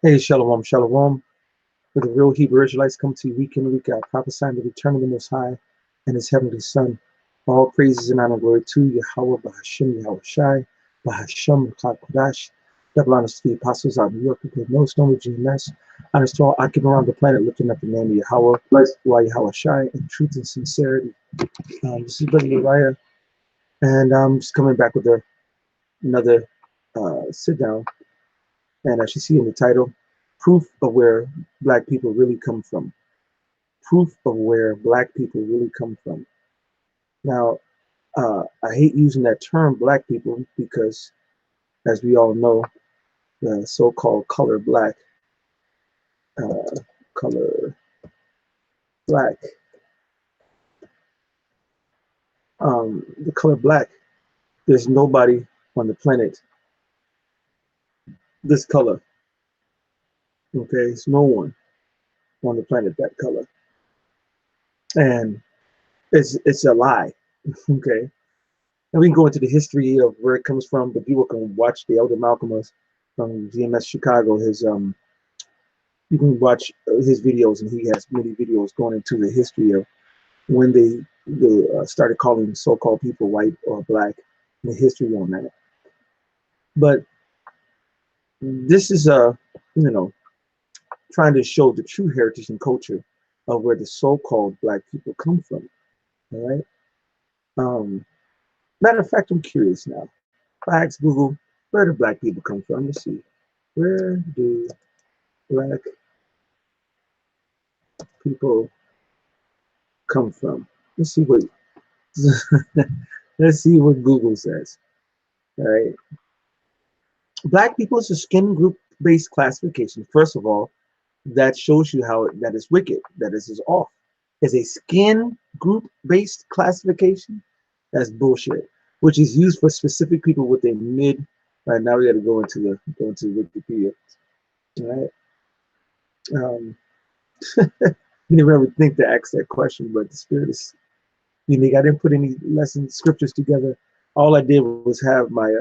Hey, shalom, shalom. For the real Hebrew Israelites come to you week in, week out, prophesying the return of the Most High and His heavenly Son. All praises and honor and glory to Yahawah, BAHASHAM, YAHAWASHI, BAHASHAM, Kodash. Double honors to the apostles out in New York, people of no stone with GMS. Honors to all occupants around the planet looking at the name of Yahawah, YAHAWASHI, in truth and sincerity. This is Brother Yarahyah, and I'm just coming back with another sit down. And as you see in the title, proof of where Black people really come from. Proof of where Black people really come from. Now, I hate using that term Black people because, as we all know, the so-called color Black, uh, color Black, the color Black, there's nobody on the planet this color. Okay, it's no one on the planet that color, and it's a lie. Okay. And we can go into the history of where it comes from, but people can watch the Elder Malcolm from GMS Chicago. You can watch his videos, and he has many videos going into the history of when they started calling so-called people white or black, and the history on that. But this is trying to show the true heritage and culture of where the so-called Black people come from. All right. Matter of fact, I'm curious now. If I ask Google, where do Black people come from? Let's see. Where do Black people come from? Let's see what let's see what Google says. All right. Black people is a skin group based classification. First of all, that shows you how that is wicked, that is off. Is a skin group based classification. That's bullshit. Which is used for specific people with a mid. Right now we got to go into Wikipedia. All right. You never ever think to ask that question, but the spirit is unique. I didn't put any lesson scriptures together. All I did was have my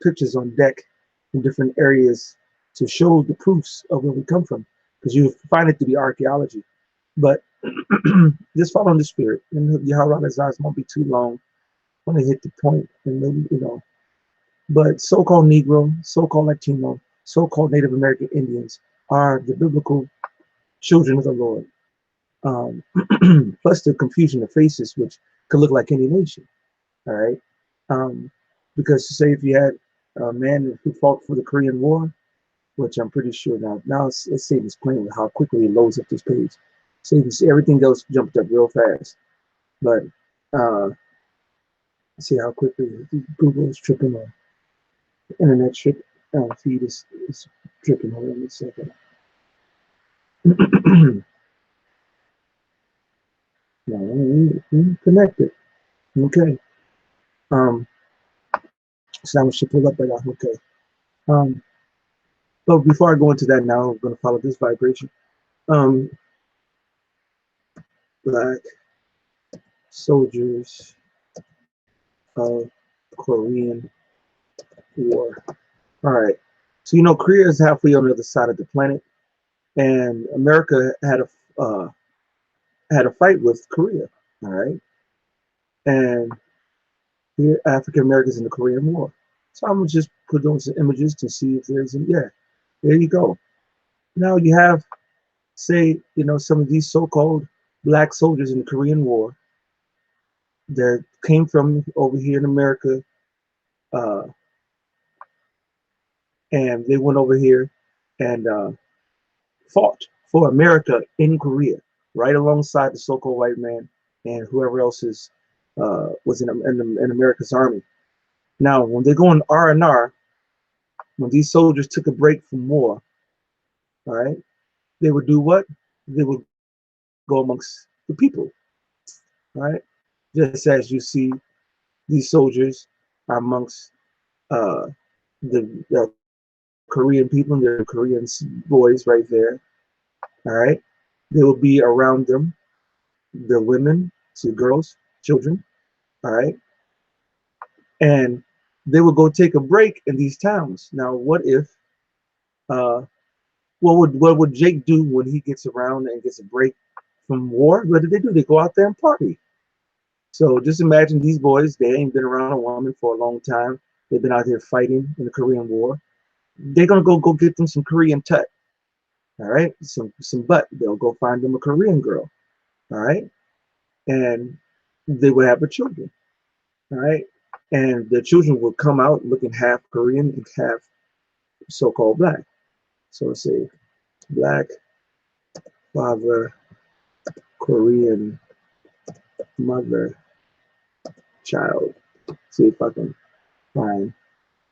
pictures on deck in different areas to show the proofs of where we come from, because you find it through the archaeology. But just following the spirit, and Yahawah's eyes won't be too long. I want to hit the point, and then But so-called Negro, so-called Latino, so-called Native American Indians are the biblical children of the Lord. Plus the confusion of faces, which could look like any nation. All right. Because say if you had a man who fought for the Korean War, which I'm pretty sure now Satan's playing with how quickly it loads up this page. Satan's everything else jumped up real fast. But see how quickly Google is tripping, or the internet feed is tripping. Hold on a second. No, connected. Okay. So now we should pull up right now. Okay. But before I go into that now, I'm going to follow this vibration. Black soldiers of Korean War. All right. So Korea is halfway on the other side of the planet, and America had a fight with Korea. All right. And here African Americans in the Korean War. So I'm gonna just put on some images to see if there's there you go. Now you have, say, some of these so-called black soldiers in the Korean War that came from over here in America, and they went over here and fought for America in Korea, right alongside the so-called white man and whoever else was in America's army. Now, when they go in R&R, when these soldiers took a break from war, all right, they would do what? They would go amongst the people, right? Just as you see these soldiers are amongst the Korean people, and the Korean boys right there, all right? They will be around them, the women, the girls, children, all right? And they will go take a break in these towns. Now, what if Uh, what would Jake do when he gets around and gets a break from war? What do? They go out there and party. So just imagine these boys, they ain't been around a woman for a long time. They've been out here fighting in the Korean War. They're gonna go get them some Korean tut, all right? Some butt. They'll go find them a Korean girl, all right? And they will have a children, all right? And the children will come out looking half Korean and half so-called black. So let's say black father, Korean mother, child. See if I can find,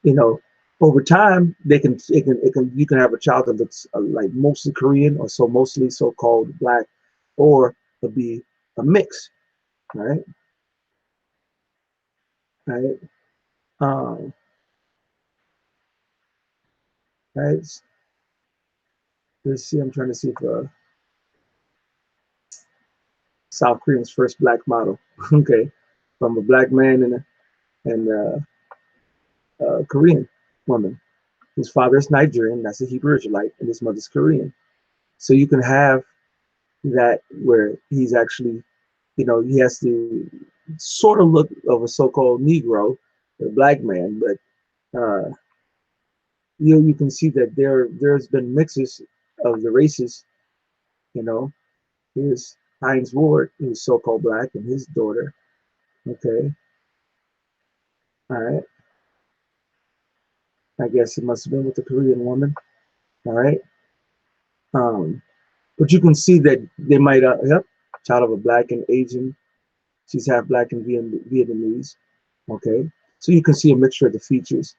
you know, over time you can have a child that looks like mostly Korean or so mostly so-called black, or it'll be a mix, right? Right. Um, right. Let's see. I'm trying to see if South Korean's first black model. Okay, from a black man and Korean woman. His father is Nigerian. That's a Hebrew Israelite, and his mother's Korean. So you can have that where he's actually, you know, he has to sort of look of a so-called Negro, a black man, but you can see that there's been mixes of the races. You know, here's Heinz Ward, who's so-called black, and his daughter. Okay, all right. I guess it must have been with the Korean woman. All right. Um, but you can see that they might, yep, child of a black and Asian. She's half black and Vietnamese. Okay, so you can see a mixture of the features,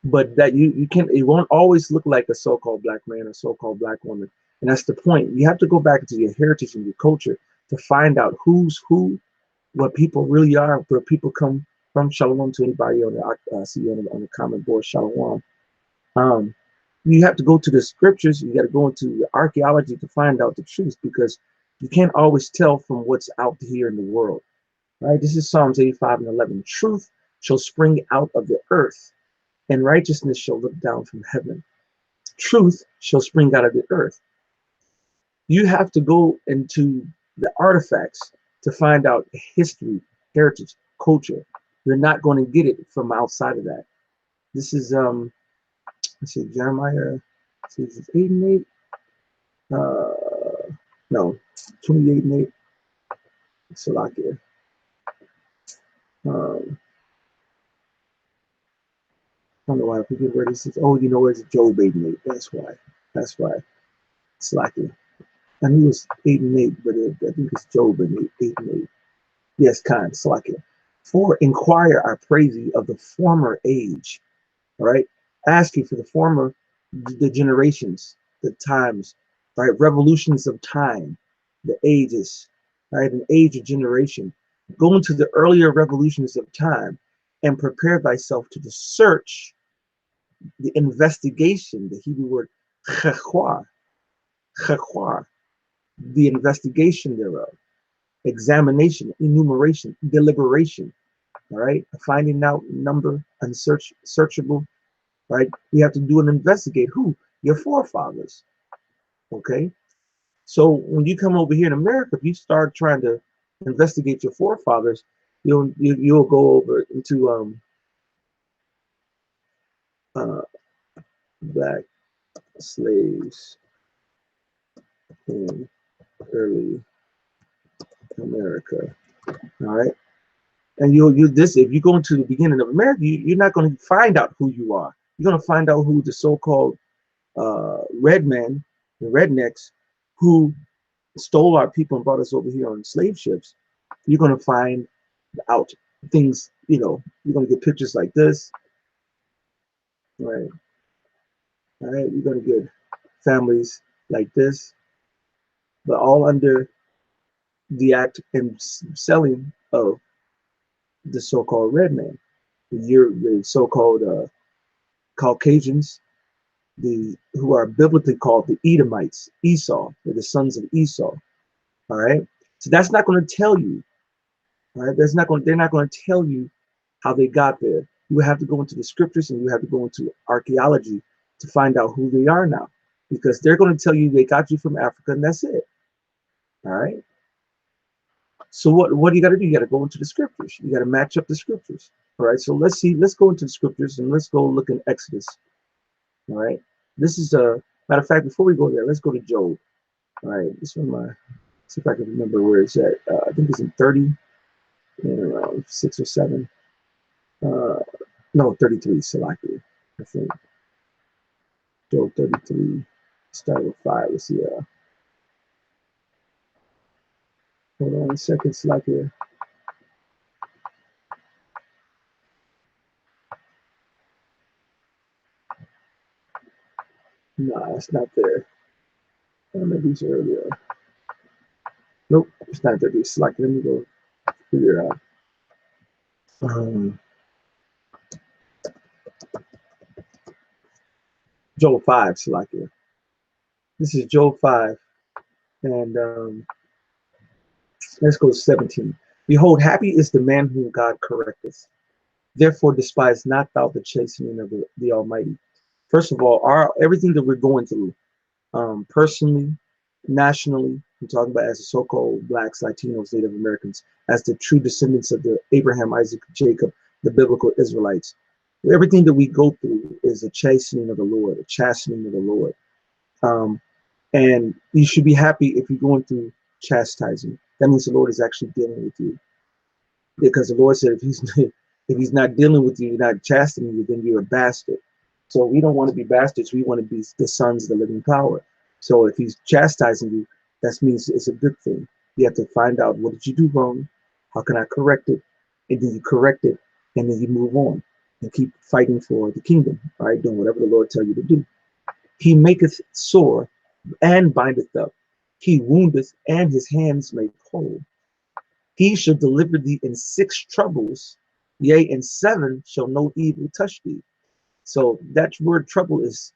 but that you can, it won't always look like a so-called black man or so-called black woman, and that's the point. You have to go back into your heritage and your culture to find out who's who, what people really are, where people come from. Shalom to anybody on the see you on the comment board. Shalom. Um, you have to go to the scriptures. You got to go into the archaeology to find out the truth, because you can't always tell from what's out here in the world. Right? This is Psalms 85:11. Truth shall spring out of the earth, and righteousness shall look down from heaven. Truth shall spring out of the earth. You have to go into the artifacts to find out history, heritage, culture. You're not going to get it from outside of that. This is let's see, Jeremiah, let's see, is it 8 and 8? No, 28 and 8. Salakia. I don't know why I forget where this is. Oh, you know, it's Job 8 and 8. That's why. That's why. Salakia. I knew it was 8 and 8, but I think it's Job and 8 and 8. Yes, kind, Salakia. For inquire, I pray thee, of the former age. All right. Asking for the former, the generations, the times, right? Revolutions of time, the ages, right? An age of generation. Go into the earlier revolutions of time and prepare thyself to the search, the investigation, the Hebrew word chachwa, the investigation thereof, examination, enumeration, deliberation, all right? Finding out number, searchable, right? You have to do and investigate who? Your forefathers, okay? So when you come over here in America, if you start trying to investigate your forefathers, you'll go over into uh, black slaves in early America, all right? And you this, if you go into the beginning of America, you're not going to find out who you are. You're going to find out who the so-called red men, the rednecks, who stole our people and brought us over here on slave ships. You're going to find out things, you know, you're going to get pictures like this, right? All right, you're going to get families like this, but all under the act and selling of the so-called red man, the so-called Caucasians, the who are biblically called the Edomites, Esau, or the sons of Esau. All right, so that's not going to tell you. All right, they're not going to tell you how they got there. You have to go into the scriptures and you have to go into archaeology to find out who they are now, because they're going to tell you they got you from Africa and that's it. All right. So what do you got to do? You got to go into the scriptures. You got to match up the scriptures. All right. So let's see. Let's go into the scriptures and let's go look in Exodus. All right. This is a matter of fact. Before we go there, let's go to Job. All right. This one, see if I can remember where it's at. I think it's in 30, and around 6 or 7. No, 33. Salaki, I think. Job 33. Start with 5. Let's see. Hold on a second, Salaki. No, it's not there. Maybe it's earlier. Nope, it's not there. It's like, let me go figure it out. Job 5, Salakia. This is Job 5, and let's go to 17. Behold, happy is the man whom God correcteth. Therefore, despise not thou the chastening of the Almighty. First of all, everything that we're going through, personally, nationally, I'm talking about as the so-called blacks, Latinos, Native Americans, as the true descendants of the Abraham, Isaac, Jacob, the biblical Israelites. Everything that we go through is a chastening of the Lord, a chastening of the Lord. And you should be happy if you're going through chastising. That means the Lord is actually dealing with you. Because the Lord said if he's not dealing with you, not chastening you, then you're a bastard. So we don't want to be bastards. We want to be the sons of the living power. So if he's chastising you, that means it's a good thing. You have to find out, what did you do wrong? How can I correct it? And then you correct it, and then you move on and keep fighting for the kingdom, all right? Doing whatever the Lord tells you to do. He maketh sore and bindeth up. He woundeth and his hands make whole. He shall deliver thee in 6 troubles, yea, in 7 shall no evil touch thee. So that word trouble is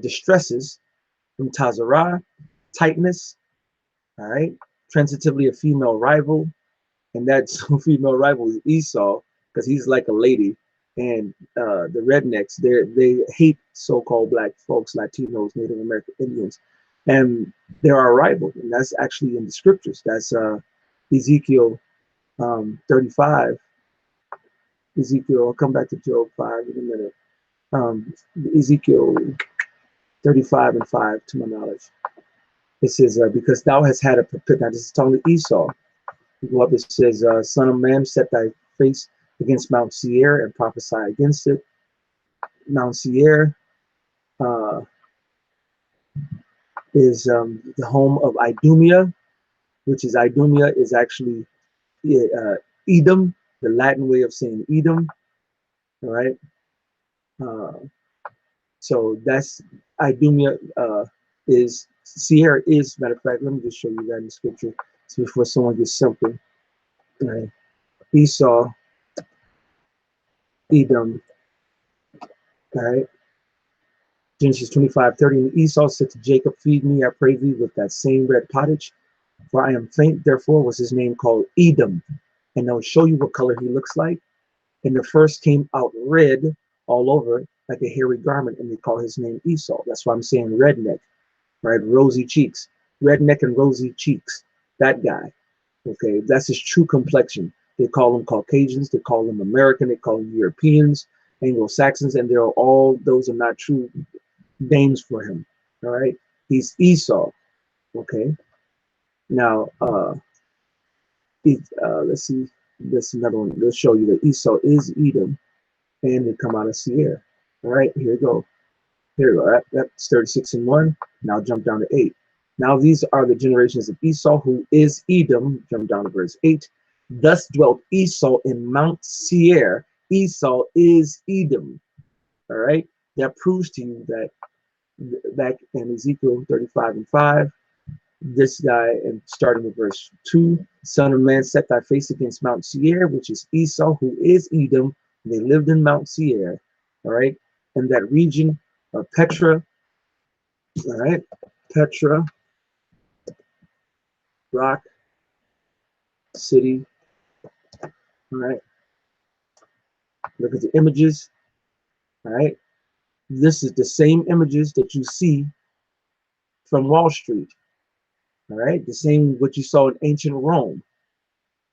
distresses, from tazarah, tightness, all right, transitively a female rival, and that female rival is Esau, because he's like a lady, and the rednecks, they hate so-called black folks, Latinos, Native American Indians, and they're our rival, and that's actually in the scriptures. That's Ezekiel 35. Ezekiel, I'll come back to Job 5 in a minute. Ezekiel 35 and 5, to my knowledge. It says, because thou hast had a pit. Now this is talking to Esau. You go up, it says, son of man, set thy face against Mount Seir and prophesy against it. Mount Seir is the home of Idumea, which is Idumea is actually Edom, the Latin way of saying Edom. All right. So that's Idumea is Sierra is, matter of fact, let me just show you that in the scripture so before someone gets something. Right. Esau, Edom, all right. Genesis 25:30. And Esau said to Jacob, feed me, I pray thee, with that same red pottage, for I am faint. Therefore was his name called Edom. And I'll show you what color he looks like. And the first came out red all over, like a hairy garment, and they call his name Esau. That's why I'm saying redneck, right? Rosy cheeks, redneck and rosy cheeks. That guy, okay, that's his true complexion. They call them Caucasians, they call them American, they call them Europeans, Anglo-Saxons, and they're all, those are not true names for him. All right, he's Esau. Okay, now let's see, this another one. They'll show you that Esau is Edom, and they come out of Seir. All right, here we go. Here we go. That's 36 and 1. Now jump down to 8. Now these are the generations of Esau, who is Edom. Jump down to verse 8. Thus dwelt Esau in Mount Seir. Esau is Edom. All right, that proves to you that back in Ezekiel 35 and 5, this guy, and starting with verse 2, son of man, set thy face against Mount Seir, which is Esau, who is Edom. They lived in Mount Seir, all right, in that region of Petra, all right, Petra, rock, city, all right. Look at the images, all right. This is the same images that you see from Wall Street. All right, the same what you saw in ancient Rome,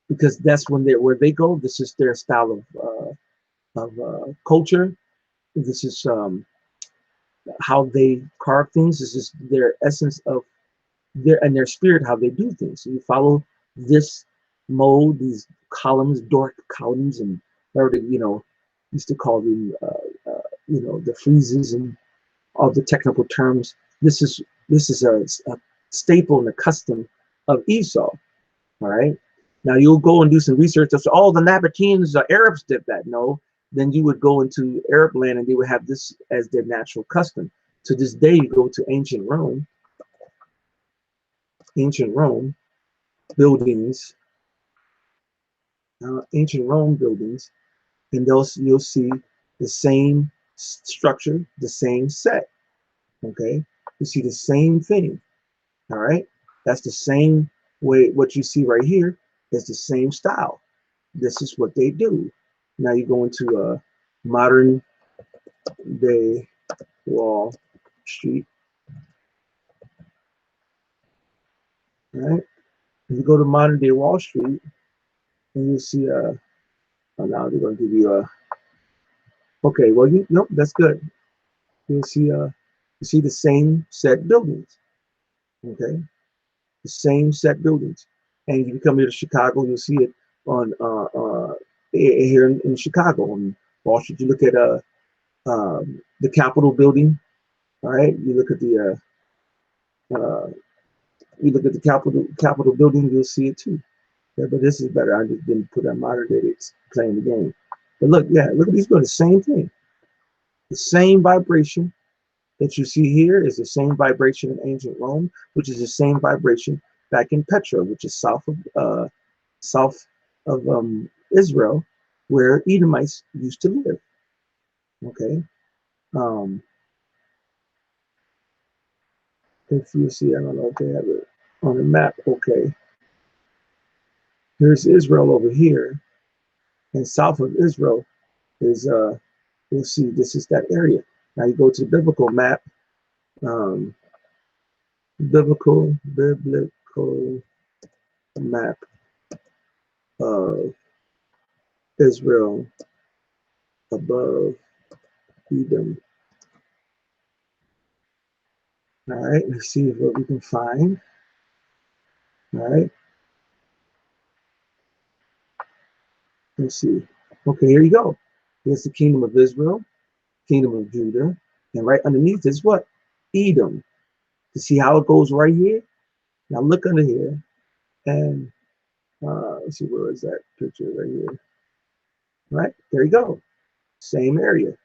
because that's when where they go. This is their style of culture. This is how they carve things. This is their essence of their spirit, how they do things. So you follow this mode, these columns, Doric columns, and whatever used to call them, the friezes and all the technical terms. This is a staple and a custom of Esau. All right. Now you'll go and do some research. That's all the Nabateans, the Arabs did that. No, then you would go into Arab land and they would have this as their natural custom. To this day, you go to ancient Rome buildings, and you'll see the same structure, the same set. Okay, you see the same thing. All right, that's the same way. What you see right here is the same style. This is what they do. Now you go into a modern day Wall Street. All right, you go to modern day Wall Street, and you'll see oh, now they're going to give you a. Okay, well nope, that's good. You'll see you see the same set buildings. Okay, the same set buildings. And if you come here to Chicago, you'll see it on here in Chicago on Wall Street. You look at the Capitol building. All right, you look at the Capitol building. You'll see it too. Yeah, but this is better. I just didn't put on modern day. It's playing the game. But look, yeah, look at these buildings. Same thing. The same vibration that you see here is the same vibration in ancient Rome, which is the same vibration back in Petra, which is south of Israel, where Edomites used to live. Okay, if you see, I don't know if they have it on the map. Okay, here's Israel over here, and south of Israel is you'll see this is that area. Now you go to the biblical map. Biblical map of Israel above Edom. All right, let's see what we can find. All right, let's see. Okay, here you go. Here's the kingdom of Israel, kingdom of Judah, and right underneath is what? Edom. You see how it goes right here? Now look under here, and let's see, where is that picture right here? All right, there you go. Same area.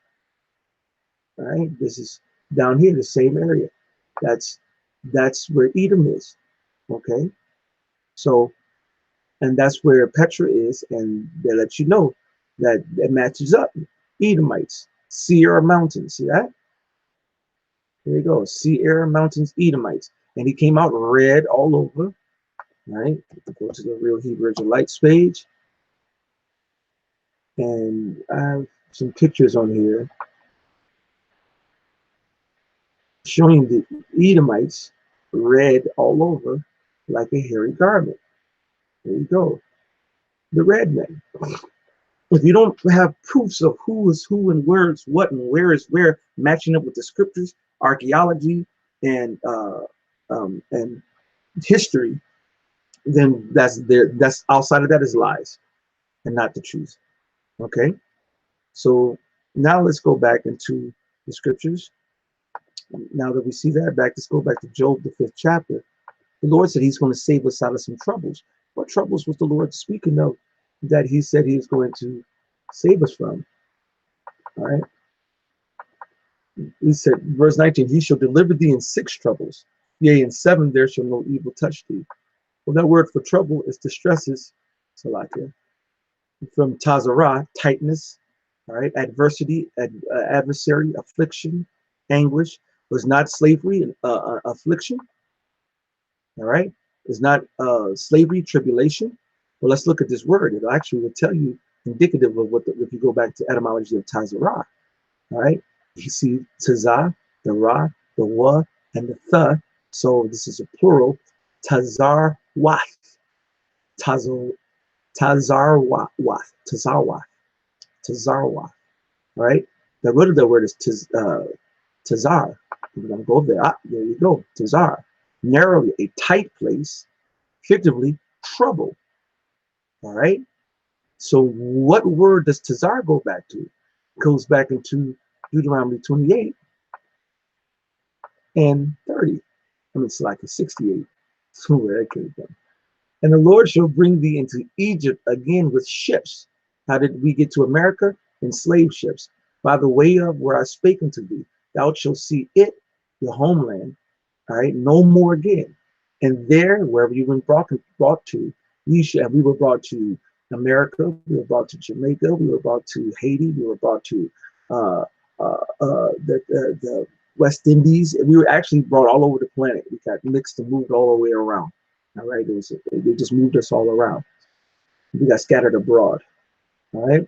All right, this is down here, the same area. That's where Edom is. Okay, so, and that's where Petra is, and they let you know that it matches up. Edomites, Sierra Mountains, see that? There you go, Sierra Mountains, Edomites. And he came out red all over. All right, go to the Real Hebrew Israelites page. And I have some pictures on here showing the Edomites red all over like a hairy garment. There you go, the red men. If you don't have proofs of who is who and where is what and where is where, matching up with the scriptures, archaeology, and history, then that's outside of that is lies and not the truth. Okay, so now let's go back into the scriptures. Now that we see that back, let's go back to Job, the 5th chapter. The Lord said he's going to save us out of some troubles. What troubles was the Lord speaking of that he said he was going to save us from? All right. He said, verse 19, he shall deliver thee in 6 troubles. Yea, in 7 there shall no evil touch thee. Well, that word for trouble is distresses, Salakia. From Tazarah, tightness, all right, adversity, adversary, affliction, anguish. Was not slavery affliction? All right, is not slavery tribulation? Well, let's look at this word. It actually will tell you indicative of what if you go back to etymology of Tazarah. All right, You see Tazah, the Ra, the Wa, and the Th. So this is a plural. Tazarwath. Tazar, Tazarwath. Tazarwath. Tazarwath. Right? The root of the word is Tazar. We're going to go there. Ah, there you go. Tazar. Narrowly, a tight place. Figuratively, trouble. All right? So what word does Tazar go back to? It goes back into Deuteronomy 28 and 30. I mean, it's like a 68. So where that came from. And the Lord shall bring thee into Egypt again with ships. How did we get to America? In slave ships. By the way of where I spake unto thee, thou shalt see it, your homeland, all right, no more again. And there, wherever you were brought to, we were brought to America, we were brought to Jamaica, we were brought to Haiti, we were brought to the West Indies. We were actually brought all over the planet. We got mixed and moved all the way around. All right, they just moved us all around. We got scattered abroad. All right,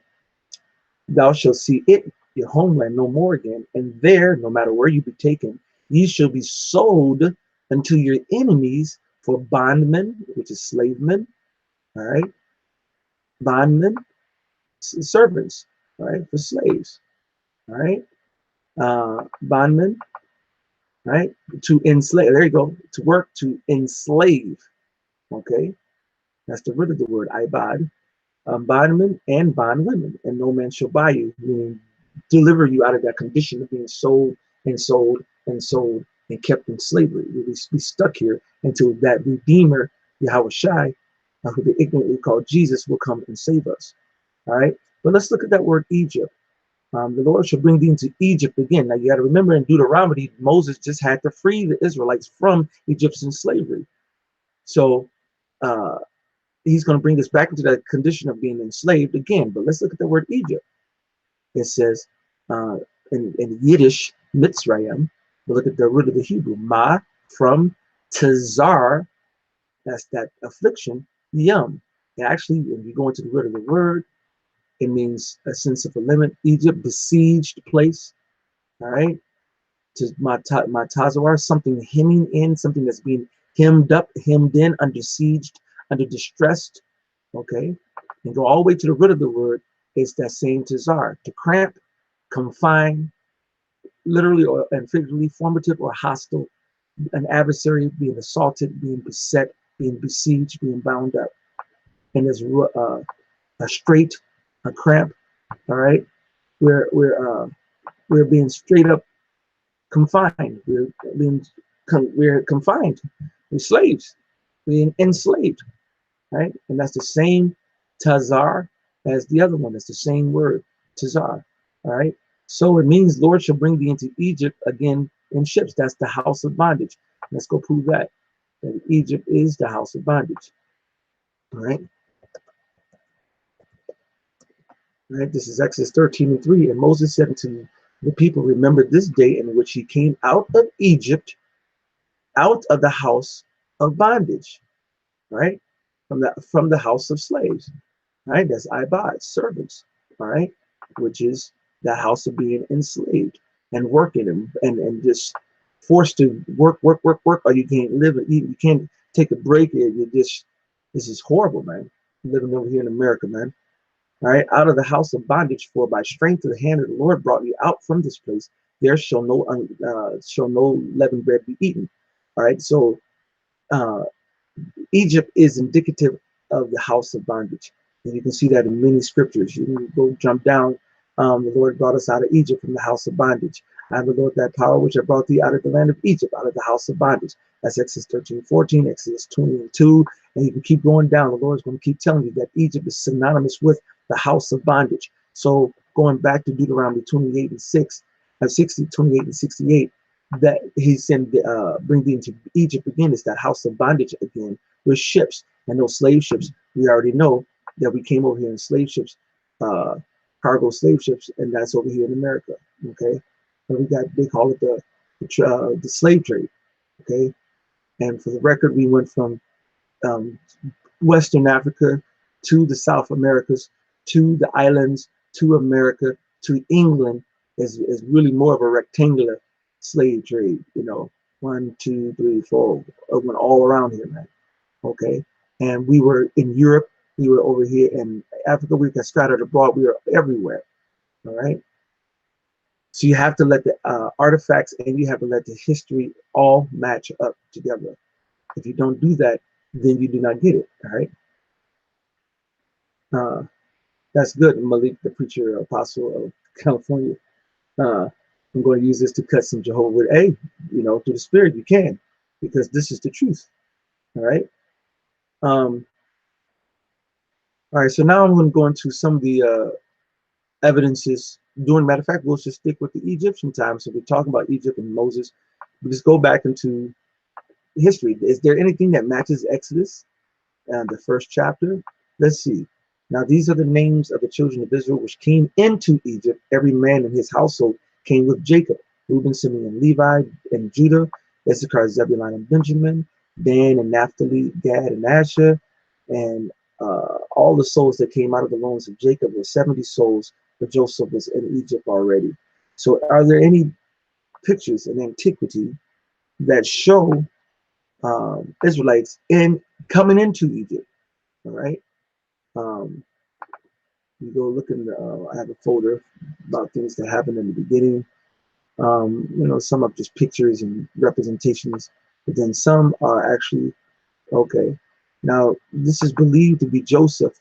thou shalt see it, your homeland, no more again. And there, no matter where you be taken, ye shall be sold unto your enemies for bondmen, which is slave men. All right, bondmen, servants. All right, for slaves. All right, bondmen. All right, to enslave. There you go. To work to enslave. Okay, that's the root of the word ibad. Bondmen and bondwomen, and no man shall buy you, meaning deliver you out of that condition of being sold and sold and sold and kept in slavery. We be stuck here until that Redeemer, Yahawashi, who they ignorantly call Jesus, will come and save us. All right, but let's look at that word Egypt. The Lord shall bring thee into Egypt again. Now you got to remember, in Deuteronomy, Moses just had to free the Israelites from Egyptian slavery. So he's going to bring us back into that condition of being enslaved again. But let's look at the word Egypt. It says in Yiddish, Mitzrayim, but look at the root of the Hebrew, ma, from Tazar, that's that affliction, yum. And actually, when you go into the root of the word, it means a sense of a limit. Egypt, besieged place, all right? To Matazawar, something hemming in, something that's being hemmed up, hemmed in, under sieged, under distressed, okay? And go all the way to the root of the word, is that same Tazar, to cramp, confine, literally or and figuratively, formative or hostile, an adversary being assaulted, being beset, being besieged, being bound up. And there's a strait, a cramp, all right? We're being straight up confined. We're confined. We're slaves. We're enslaved, right? And that's the same Tazar as the other one. It's the same word, Tazar, all right? So it means Lord shall bring thee into Egypt again in ships. That's the house of bondage. Let's go prove that Egypt is the house of bondage, all right? All right, this is Exodus 13:3. And Moses said unto the people, remember this day in which he came out of Egypt, out of the house of bondage, right? From the house of slaves, right? That's ibad, servants, all right? Which is the house of being enslaved and working and just forced to work, or you can't live it. You can't take a break. This is horrible, man. Living over here in America, man. All right, out of the house of bondage, for by strength of the hand of the Lord brought you out from this place. There shall no leavened bread be eaten. All right, so Egypt is indicative of the house of bondage. And you can see that in many scriptures. You can go jump down. The Lord brought us out of Egypt from the house of bondage. I have the Lord that power which I brought thee out of the land of Egypt, out of the house of bondage. That's Exodus 13:14, Exodus 20:2. And you can keep going down. The Lord is going to keep telling you that Egypt is synonymous with the house of bondage. So going back to Deuteronomy 28:6, 28 and 68, that he said, bring thee into Egypt again, is that house of bondage again, with ships. And those slave ships, we already know that we came over here in slave ships, cargo slave ships, and that's over here in America, okay? And we got, they call it the slave trade, okay? And for the record, we went from Western Africa to the South Americas, to the islands, to America, to England, is really more of a rectangular slave trade. You know, 1, 2, 3, 4, went all around here, man. Okay, and we were in Europe, we were over here in Africa, we got scattered abroad, we were everywhere. All right, so you have to let the artifacts and you have to let the history all match up together. If you don't do that, then you do not get it. All right, that's good, Malik, the preacher apostle of California. I'm going to use this to cut some Jehovah with, hey, you know, through the Spirit, you can, because this is the truth. All right. All right. So now I'm going to go into some of the evidences. Matter of fact, we'll just stick with the Egyptian time. So we're talking about Egypt and Moses. We just go back into history. Is there anything that matches Exodus, the first chapter? Let's see. Now, these are the names of the children of Israel which came into Egypt. Every man in his household came with Jacob. Reuben, Simeon, Levi, and Judah, Issachar, Zebulun, and Benjamin, Dan and Naphtali, Gad and Asher, and all the souls that came out of the loins of Jacob were 70 souls, but Joseph was in Egypt already. So are there any pictures in antiquity that show Israelites coming into Egypt? All right. You go look in the, I have a folder about things that happened in the beginning. You know, some of just pictures and representations, but then some are actually, okay. Now, this is believed to be Joseph,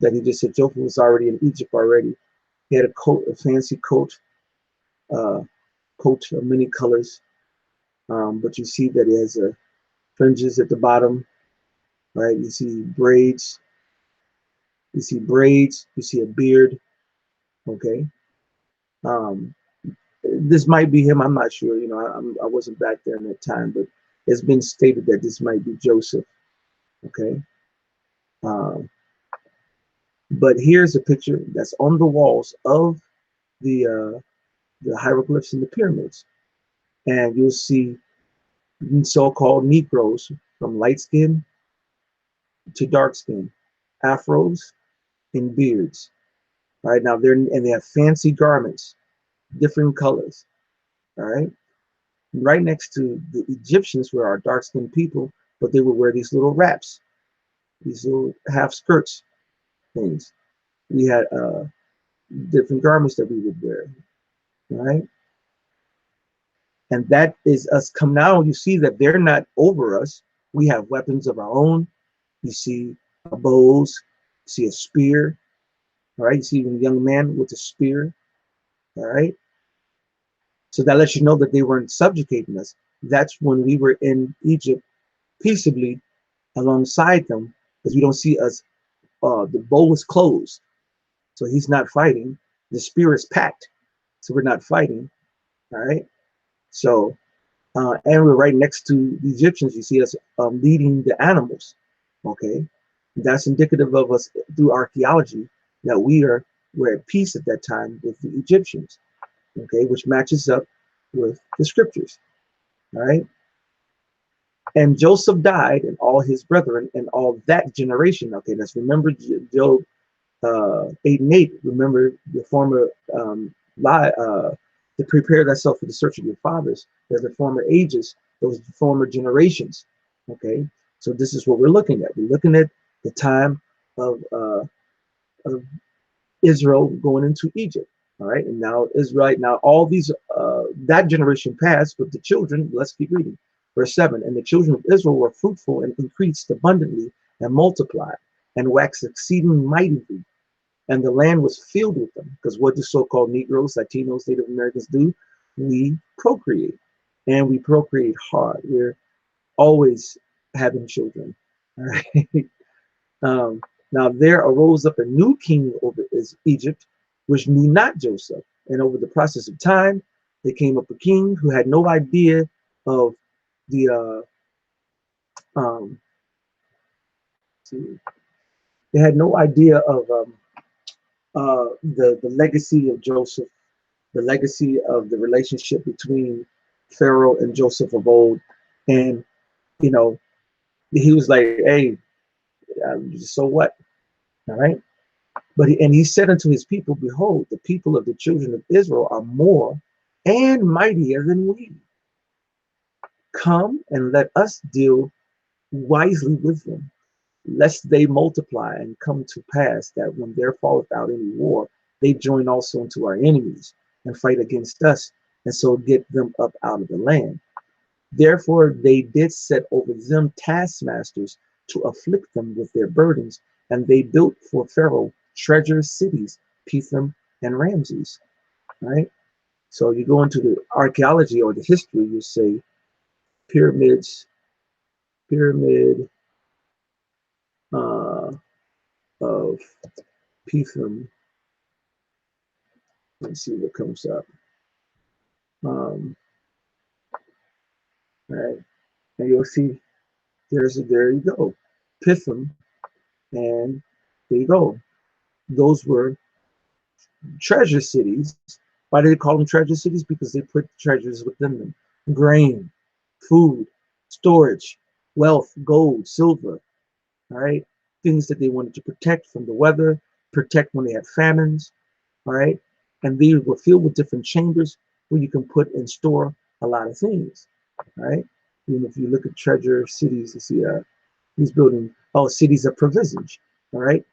that he just said Joseph was already in Egypt already. He had a coat, a fancy coat, coat of many colors, but you see that he has fringes at the bottom, right? You see braids, you see a beard, okay? This might be him, I'm not sure, you know, I wasn't back there in that time, but it's been stated that this might be Joseph, okay? But here's a picture that's on the walls of the hieroglyphs in the pyramids, and you'll see so-called Negroes from light skin to dark skin, afros and beards. Right now they have fancy garments, different colors. All right. Right next to the Egyptians were our dark-skinned people, but they would wear these little wraps, these little half skirts things. We had different garments that we would wear. All right. And that is us come now. You see that they're not over us. We have weapons of our own. You see bows, you see a spear. All right. You see a young man with a spear. All right. So that lets you know that they weren't subjugating us. That's when we were in Egypt peaceably alongside them, because we don't see us. The bow is closed, so he's not fighting. The spear is packed, so we're not fighting. All right. So, and we're right next to the Egyptians. You see us leading the animals. Okay. That's indicative of us through archaeology that we're at peace at that time with the Egyptians. Okay, which matches up with the scriptures. All right. And Joseph died, and all his brethren, and all that generation. Okay, let's remember Job 8 and 8. Remember the former lie, to prepare thyself for the search of your fathers. There's the former ages, those former generations. Okay, so this is what we're looking at. We're looking at the time of Israel going into Egypt. All right, and now Israel, now all these, that generation passed, but the children, let's keep reading. Verse 7, and the children of Israel were fruitful and increased abundantly and multiplied and waxed exceeding mightily. And the land was filled with them, because what do so-called Negroes, Latinos, Native Americans do? We procreate, and we procreate hard. We're always having children. All right. Now there arose up a new king over Egypt, which knew not Joseph. And over the process of time, there came up a king who had no idea of the they had no idea of the legacy of Joseph, the legacy of the relationship between Pharaoh and Joseph of old. And you know, he was like, hey, so what? All right. And he said unto his people, behold, the people of the children of Israel are more and mightier than we. Come and let us deal wisely with them, lest they multiply and come to pass that when there falleth out any war, they join also unto our enemies and fight against us, and so get them up out of the land. Therefore they did set over them taskmasters to afflict them with their burdens, and they built for Pharaoh treasure cities, Pithom and Ramses. Right? So you go into the archaeology or the history, you say pyramids, pyramid of Pithom. Let's see what comes up. Right, and you'll see there you go, Pithom, and there you go. Those were treasure cities. Why do they call them treasure cities? Because they put treasures within them: grain, food, storage, wealth, gold, silver. All right, things that they wanted to protect from the weather, protect when they had famines. All right, and these were filled with different chambers where you can put and store a lot of things. All right, even if you look at treasure cities, you see he's building cities of provisions. All right,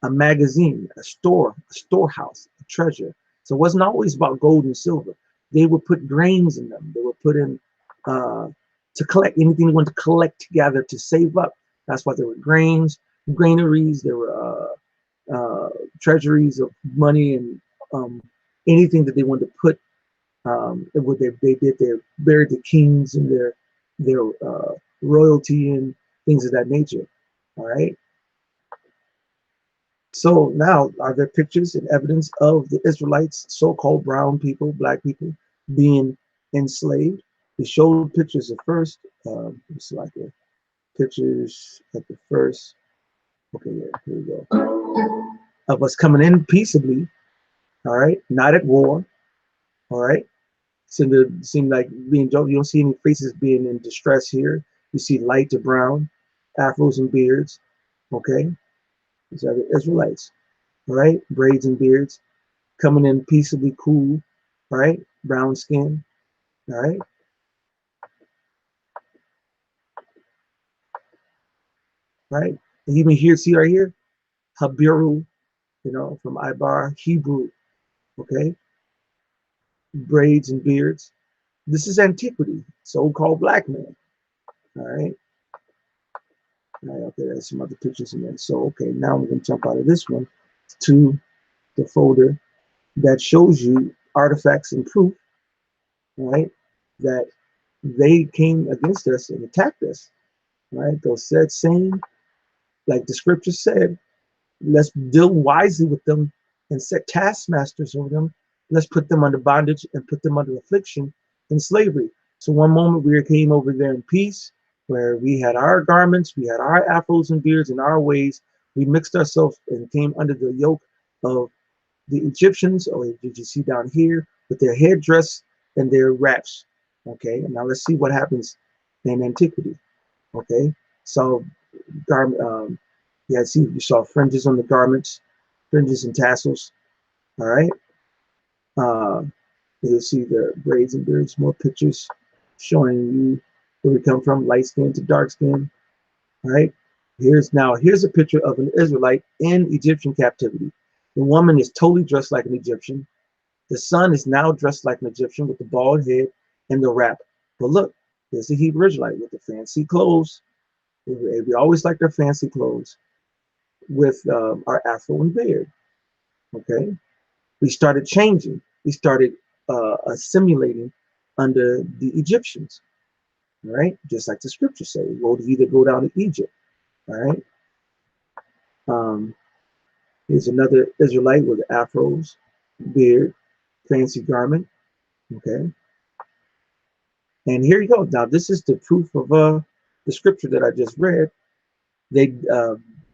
a magazine, a storehouse, a treasure. So it wasn't always about gold and silver. They would put grains in them. They would put in to collect anything they wanted to collect together to save up. That's why there were grains, granaries. There were treasuries of money and anything that they wanted to put. What they did, they buried the kings and their royalty and things of that nature. All right. So now, are there pictures and evidence of the Israelites, so-called brown people, black people, being enslaved? They showed pictures at first. It's like pictures at the first. Okay, yeah, here we go. Of us coming in peaceably, all right, not at war, all right. Seem like being joke. You don't see any faces being in distress here. You see light to brown, afros and beards. Okay, these are the Israelites. All right, braids and beards, coming in peaceably cool. All right, brown skin. All right, right. And even here, see right here, Habiru, from Ibar, Hebrew. Okay, braids and beards. This is antiquity, so-called black man. All right. Okay, there's some other pictures in there. So, okay, now we're going to jump out of this one to the folder that shows you artifacts and proof, right, that they came against us and attacked us, right? Those said same, like the scripture said, let's deal wisely with them and set taskmasters over them. Let's put them under bondage and put them under affliction and slavery. So one moment we came over there in peace, where we had our garments, we had our afros and beards and our ways. We mixed ourselves and came under the yoke of the Egyptians, or did you see down here, with their headdress and their wraps. Okay, and now let's see what happens in antiquity. Okay, so garment, yeah, see, you saw fringes on the garments, fringes and tassels. All right, uh, you'll see the braids and beards, more pictures showing you where we come from, light skin to dark skin. All right, here's a picture of an Israelite in Egyptian captivity. The woman is totally dressed like an Egyptian. The son is now dressed like an Egyptian with the bald head and the wrap. But look, there's the Hebrew Israelite with the fancy clothes. We always like their fancy clothes with our afro and beard. Okay, we started changing. We started assimilating under the Egyptians. All right, just like the scriptures say, we'll either go down to Egypt. All right. Here's another Israelite with afros, beard, fancy garment. Okay. And here you go. Now, this is the proof of the scripture that I just read. They,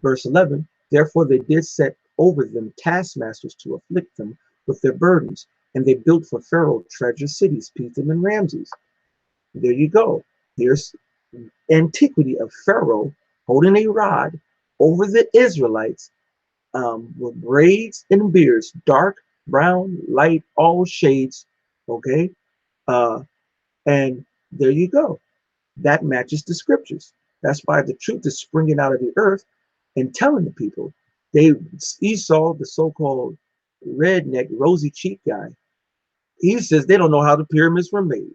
verse 11, therefore they did set over them taskmasters to afflict them with their burdens, and they built for Pharaoh treasure cities, Pithom and Ramses. There you go. Here's antiquity of Pharaoh holding a rod over the Israelites, with braids and beards, dark, brown, light, all shades. Okay, uh, and there you go. That matches the scriptures. That's why the truth is springing out of the earth and telling the people. They Esau, the so-called redneck, rosy cheek guy, he says they don't know how the pyramids were made.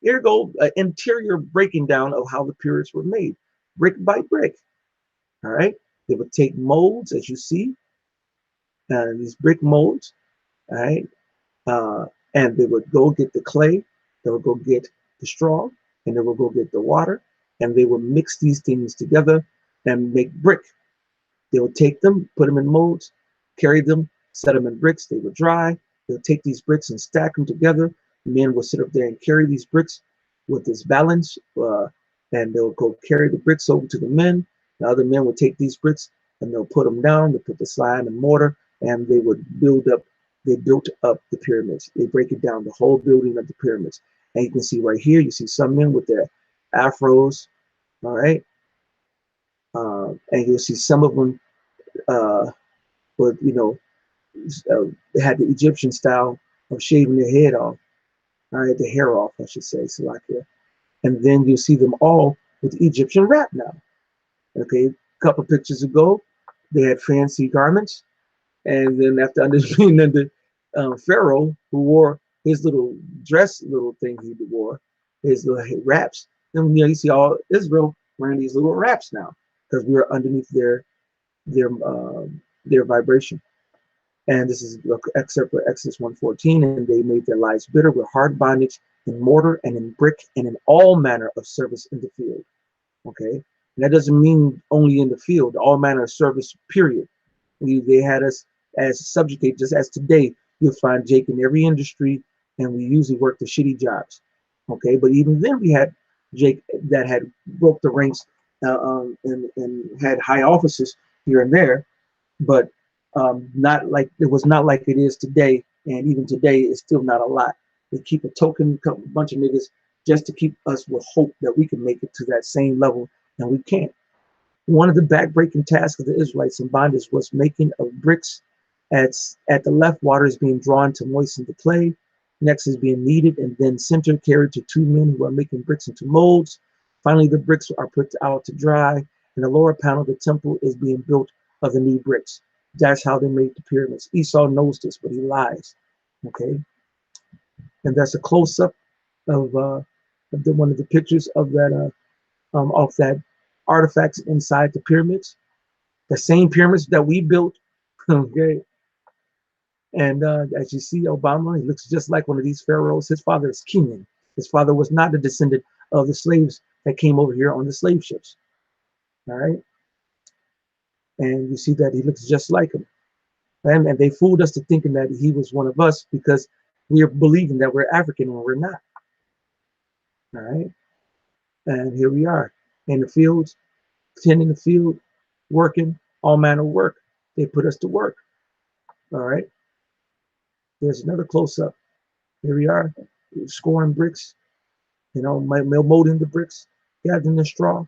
Here go an interior breaking down of how the pyramids were made, brick by brick. All right, they would take molds, as you see, these brick molds. All right, uh, and they would go get the clay, they would go get the straw, and they would go get the water, and they would mix these things together and make brick. They would take them, put them in molds, carry them, set them in bricks. They would dry. They'll take these bricks and stack them together. Men would sit up there and carry these bricks with this balance, and they'll go carry the bricks over to the men. The other men would take these bricks and they'll put them down. They put the slime and mortar, and they would build up. They built up the pyramids. They break it down, the whole building of the pyramids. And you can see right here, you see some men with their afros, all right? And you'll see some of them with, they had the Egyptian style of shaving their head off, all right, the hair off, I should say, Salakia. And then you'll see them all with Egyptian wrap now. Okay, a couple pictures ago, they had fancy garments. And then after being under Pharaoh, who wore his little dress, little thing he wore, his little wraps, then you see all Israel wearing these little wraps now because we are underneath their vibration. And this is an excerpt for Exodus 1:14, and they made their lives bitter with hard bondage in mortar and in brick and in all manner of service in the field. Okay, and that doesn't mean only in the field, all manner of service, period. They had us as subjugate, just as today you'll find Jake in every industry, and we usually work the shitty jobs. Okay, but even then we had Jake that had broke the ranks and had high offices here and there, but not like it was not like it is today, and even today it's still not a lot. They keep a token bunch of niggas just to keep us with hope that we can make it to that same level, and we can't. One of the backbreaking tasks of the Israelites in bondage was making of bricks. At the left, water is being drawn to moisten the clay. Next is being kneaded and then center carried to two men who are making bricks into molds. Finally, the bricks are put out to dry, and the lower panel of the temple is being built of the new bricks. That's how they made the pyramids. Esau knows this, but he lies. Okay, and that's a close-up of one of the pictures of that artifacts inside the pyramids, the same pyramids that we built. Okay, and as you see, Obama, he looks just like one of these pharaohs. His father is Kenyan. His father was not a descendant of the slaves that came over here on the slave ships. All right, and you see that he looks just like him. And they fooled us to thinking that he was one of us because we are believing that we're African when we're not. All right, and here we are in the fields, tending the field, working, all manner of work. They put us to work. All right. There's another close-up. Here we are, scoring bricks, molding the bricks, gathering the straw.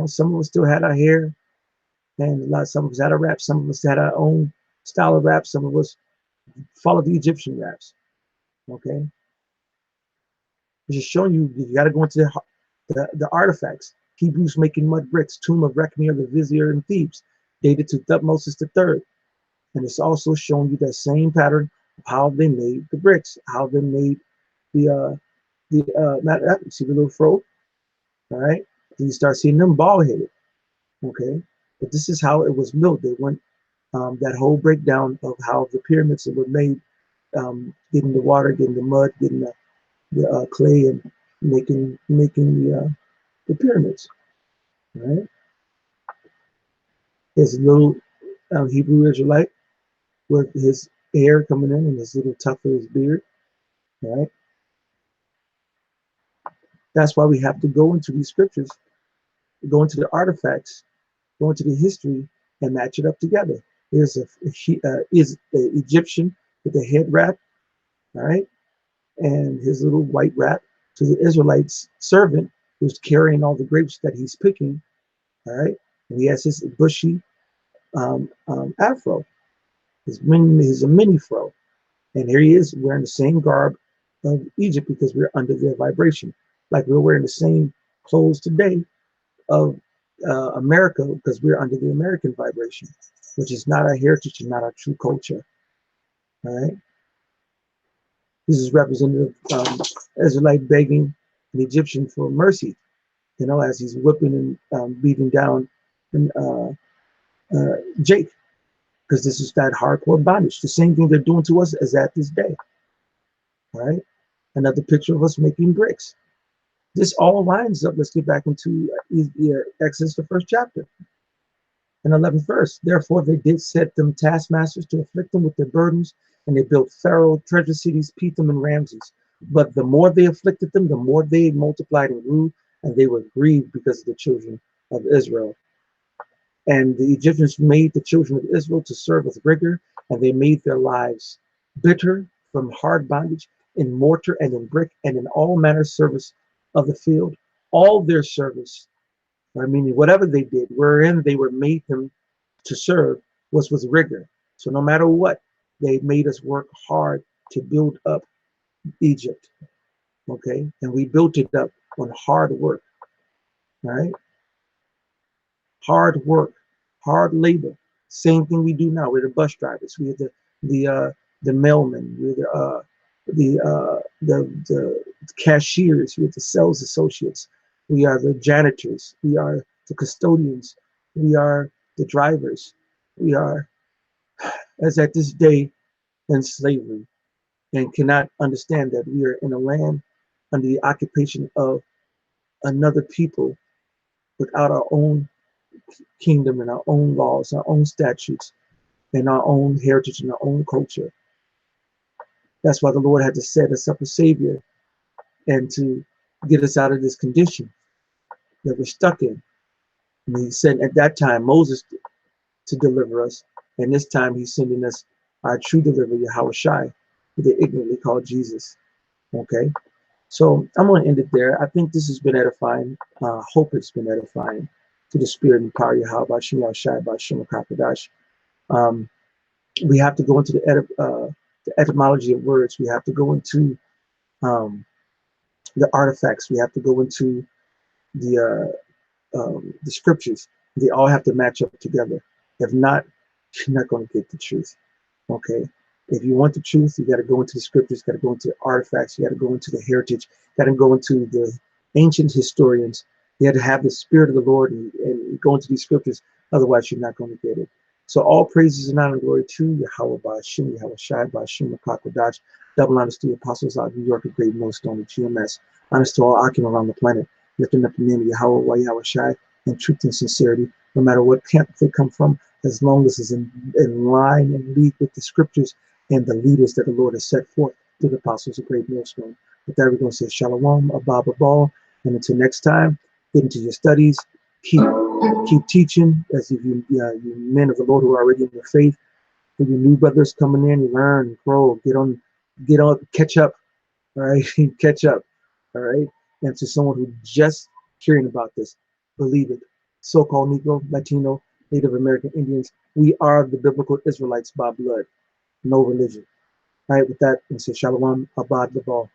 Some of us still had our hair, and some of us had our wraps. Some of us had our own style of wraps. Some of us followed the Egyptian wraps. Okay. It's just showing you got to go into the artifacts. Hebrews making mud bricks, tomb of Rechmir the vizier in Thebes, dated to Thutmose III. And it's also showing you that same pattern of how they made the bricks, how they made you see the little fro, all right? Then you start seeing them bald headed, okay? But this is how it was built. They went that whole breakdown of how the pyramids were made, getting the water, getting the mud, getting the clay, and making the pyramids, all right? There's a little Hebrew Israelite with his hair coming in and his little tuft of his beard, right? That's why we have to go into these scriptures, go into the artifacts, go into the history, and match it up together. There's an Egyptian with a head wrap, all right, and his little white wrap to the Israelites' servant who's carrying all the grapes that he's picking, all right, and he has his bushy afro. He's a mini fro. And here he is wearing the same garb of Egypt because we're under their vibration. Like we're wearing the same clothes today of America because we're under the American vibration, which is not our heritage and not our true culture. All right. This is representative Israelite begging an Egyptian for mercy, you know, as he's whipping and beating down and, Jake, because this is that hardcore bondage. The same thing they're doing to us as at this day. All right. Another picture of us making bricks. This all lines up. Let's get back into Exodus, the first chapter, and 11th verse. Therefore, they did set them taskmasters to afflict them with their burdens, and they built Pharaoh treasure cities, Pithom and Ramses. But the more they afflicted them, the more they multiplied and grew, and they were grieved because of the children of Israel. And the Egyptians made the children of Israel to serve with rigor, and they made their lives bitter from hard bondage in mortar and in brick and in all manner service of the field. All their service, I mean, whatever they did, wherein they were made them to serve, was with rigor. So no matter what, they made us work hard to build up Egypt. Okay, and we built it up on hard work. All right. Hard work, hard labor. Same thing we do now. We're the bus drivers. We're the mailmen. We're the cashiers. We're the sales associates. We are the janitors. We are the custodians. We are the drivers. We are, as at this day, in slavery, and cannot understand that we are in a land under the occupation of another people without our own kingdom and our own laws, our own statutes, and our own heritage and our own culture. That's why the Lord had to set us up a savior and to get us out of this condition that we're stuck in. And he sent at that time Moses to deliver us, and this time he's sending us our true deliverer, YAHAWASHI, who they ignorantly call Jesus. Okay, so I'm going to end it there. I think this has been edifying. Hope it's been edifying to the spirit and power of YAHAWASHI, YAHAWASHI, BAHASHAM, CAPTORS. We have to go into the etymology of words. We have to go into the artifacts. We have to go into the scriptures. They all have to match up together. If not, you're not going to get the truth. Okay. If you want the truth, you got to go into the scriptures, got to go into the artifacts, you got to go into the heritage, got to go into the ancient historians. You had to have the spirit of the Lord and go into these scriptures. Otherwise, you're not going to get it. So all praises and honor and glory to Yahawah, BAHASHAM, YAHAWASHI, BAHASHAM, McCockwadodge. Double honors to the apostles out of New York, a great millstone, the GMS. Honors to all Akim around the planet, lifting up the name of Yahawah, YAHAWASHI, and truth and sincerity, no matter what camp they come from, as long as it's in line and lead with the scriptures and the leaders that the Lord has set forth through the apostles of great millstone. With that, we're going to say shalom, abba, abba, and until next time, get into your studies, keep teaching, as if you men of the Lord who are already in the faith. For you new brothers coming in, learn, grow, get on, catch up, all right, catch up, all right. And to someone who just hearing about this, believe it. So-called Negro, Latino, Native American Indians, we are the biblical Israelites by blood, no religion. All right, with that, and say shalom, abad the ball.